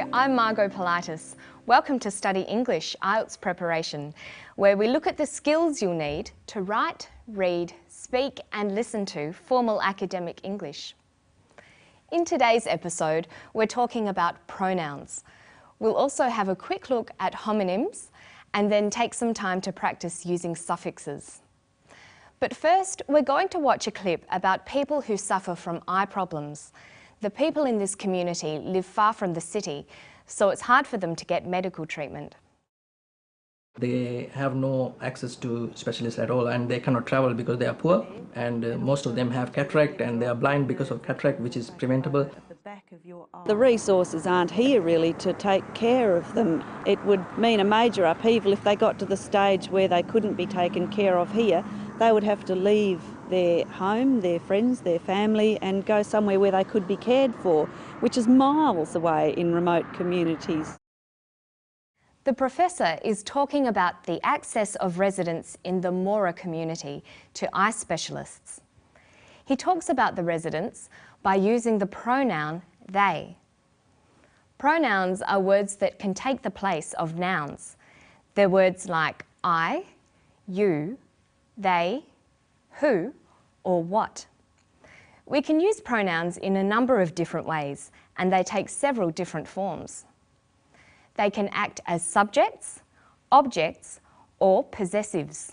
Hello, I'm Margot Politis. Welcome to Study English IELTS Preparation, where we look at the skills you'll need to write, read, speak and listen to formal academic English. In today's episode, we're talking about pronouns. We'll also have a quick look at homonyms and then take some time to practice using suffixes. But first, we're going to watch a clip about people who suffer from eye problems. The people in this community live far from the city, so it's hard for them to get medical treatment. They have no access to specialists at all, and they cannot travel because they are poor, and most of them have cataract and they are blind because of cataract, which is preventable. The resources aren't here really to take care of them. It would mean a major upheaval if they got to the stage where they couldn't be taken care of here. They would have to leave their home, their friends, their family and go somewhere where they could be cared for, which is miles away in remote communities. The professor is talking about the access of residents in the Mora community to eye specialists. He talks about the residents by using the pronoun they. Pronouns are words that can take the place of nouns. They're words like I, you, they, who, or what. We can use pronouns in a number of different ways, and they take several different forms. They can act as subjects, objects, or possessives.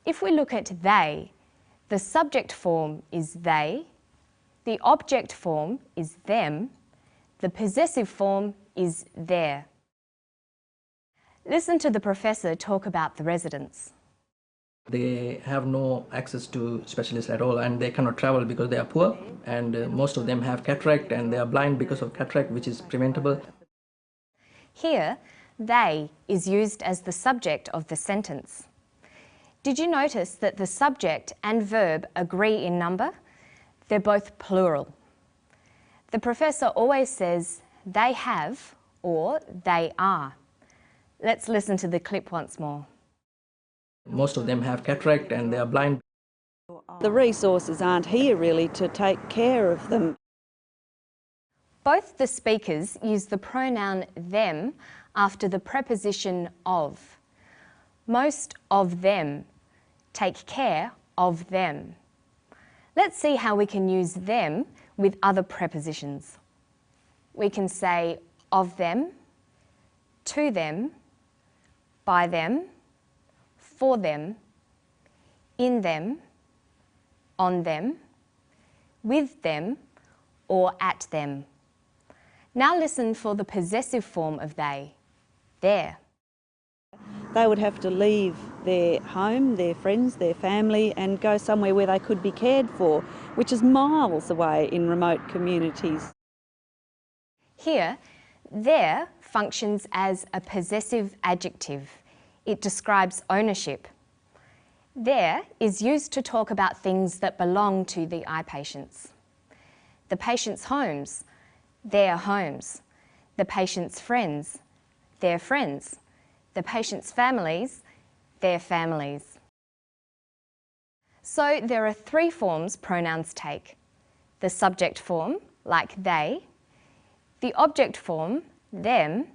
If we look at they, the subject form is they, the object form is them, the possessive form is their. Listen to the professor talk about the residents. They have no access to specialists at all, and they cannot travel because they are poor, and most of them have cataract and they are blind because of cataract, which is preventable. Here, they is used as the subject of the sentence. Did you notice that the subject and verb agree in number? They're both plural. The professor always says they have or they are. Let's listen to the clip once more. Most of them have cataract and they are blind. The resources aren't here really to take care of them. Both the speakers use the pronoun them after the preposition of. Most of them take care of them. Let's see how we can use them with other prepositions. We can say of them, to them, by them, for them, in them, on them, with them, or at them. Now listen for the possessive form of they, their. They would have to leave their home, their friends, their family and go somewhere where they could be cared for, which is miles away in remote communities. Here, their functions as a possessive adjective. It describes ownership. Their is used to talk about things that belong to the eye patients. The patient's homes, their homes. The patient's friends, their friends. The patient's families, their families. So there are three forms pronouns take. The subject form, like they, the object form, them,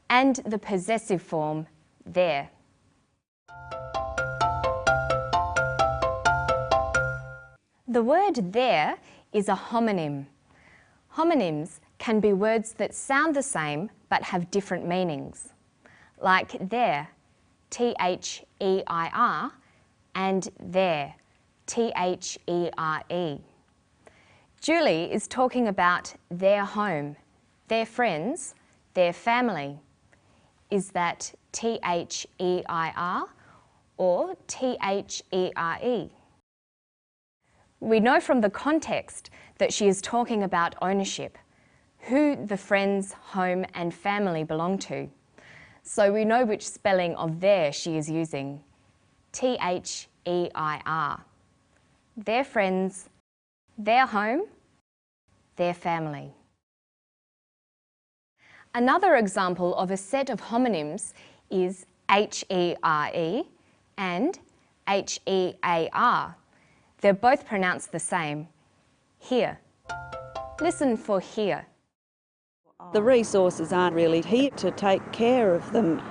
and the possessive form, their. The word their is a homonym. Homonyms can be words that sound the same but have different meanings, like there, T-H-E-I-R, and there, T-H-E-R-E. Julie is talking about their home, their friends, their family. Is that T-H-E-I-R or T-H-E-R-E? We know from the context that she is talking about ownership, who the friends, home and family belong to. So we know which spelling of their she is using, T-H-E-I-R. Their friends, their home, their family. Another example of a set of homonyms is H-E-R-E and H-E-A-R. They're both pronounced the same, here. Listen for here. The resources aren't really here to take care of them.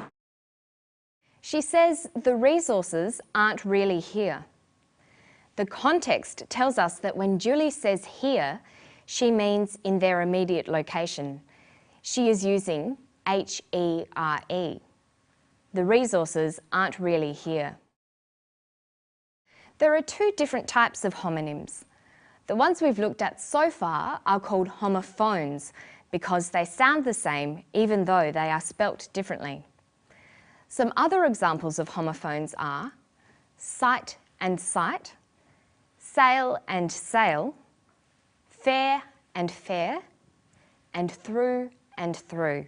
She says the resources aren't really here. The context tells us that when Julie says here, she means in their immediate location. She is using H-E-R-E. The resources aren't really here. There are two different types of homonyms. The ones we've looked at so far are called homophones because they sound the same even though they are spelt differently. Some other examples of homophones are sight and sight, sail and sail, fair and fair, and through and through.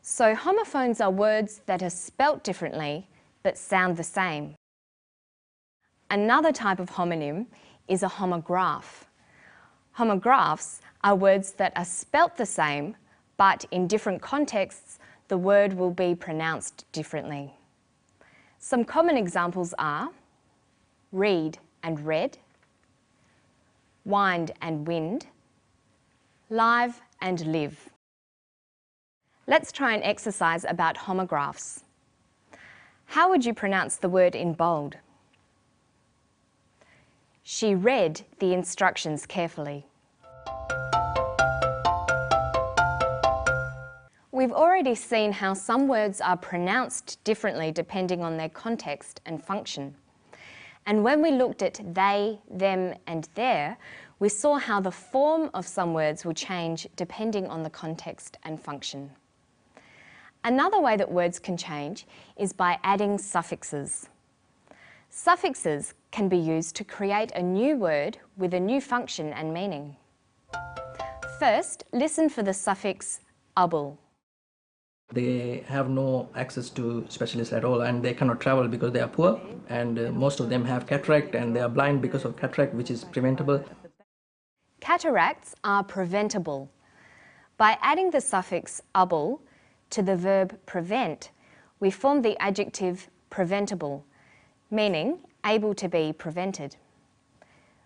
So homophones are words that are spelt differently but sound the same. Another type of homonym is a homograph. Homographs are words that are spelt the same, but in different contexts, the word will be pronounced differently. Some common examples are read and read, wind and wind, live and live. Let's try an exercise about homographs. How would you pronounce the word in bold? She read the instructions carefully. We've already seen how some words are pronounced differently depending on their context and function. And when we looked at they, them and their, we saw how the form of some words will change depending on the context and function. Another way that words can change is by adding suffixes. Suffixes can be used to create a new word with a new function and meaning. First, listen for the suffix able. They have no access to specialists at all and they cannot travel because they are poor, and most of them have cataract and they are blind because of cataract, which is preventable. Cataracts are preventable. By adding the suffix able to the verb prevent, we form the adjective preventable, meaning able to be prevented.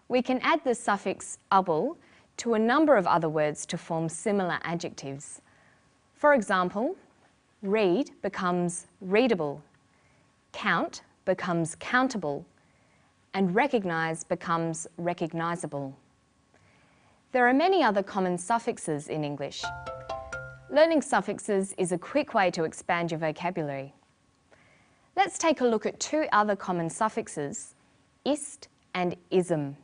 We can add the suffix able to a number of other words to form similar adjectives. For example, read becomes readable, count becomes countable, and recognise becomes recognisable. There are many other common suffixes in English. Learning suffixes is a quick way to expand your vocabulary. Let's take a look at two other common suffixes, ist and ism.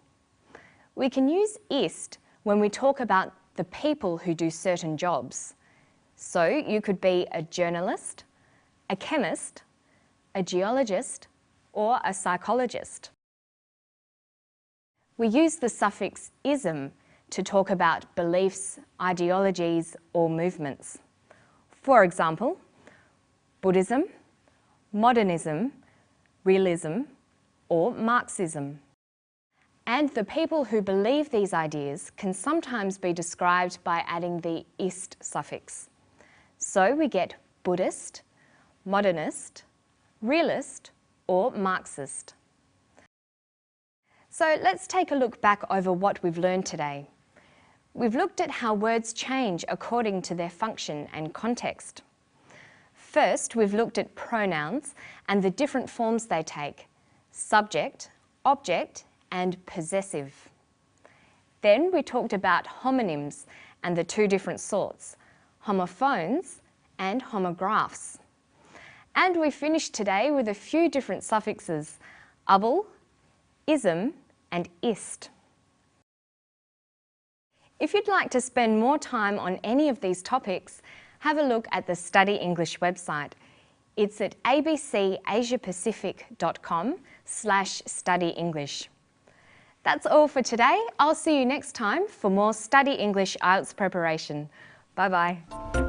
We can use ist when we talk about the people who do certain jobs. So you could be a journalist, a chemist, a geologist, or a psychologist. We use the suffix ism to talk about beliefs, ideologies, or movements. For example, Buddhism, modernism, realism, or Marxism. And the people who believe these ideas can sometimes be described by adding the ist suffix. So we get Buddhist, modernist, realist, or Marxist. So let's take a look back over what we've learned today. We've looked at how words change according to their function and context. First, we've looked at pronouns and the different forms they take: subject, object, and possessive. Then we talked about homonyms and the two different sorts, homophones and homographs. And we finished today with a few different suffixes, able, ism, and ist. If you'd like to spend more time on any of these topics, have a look at the Study English website. It's at abcasiapacific.com/studyenglish. That's all for today. I'll see you next time for more Study English IELTS preparation. Bye-bye.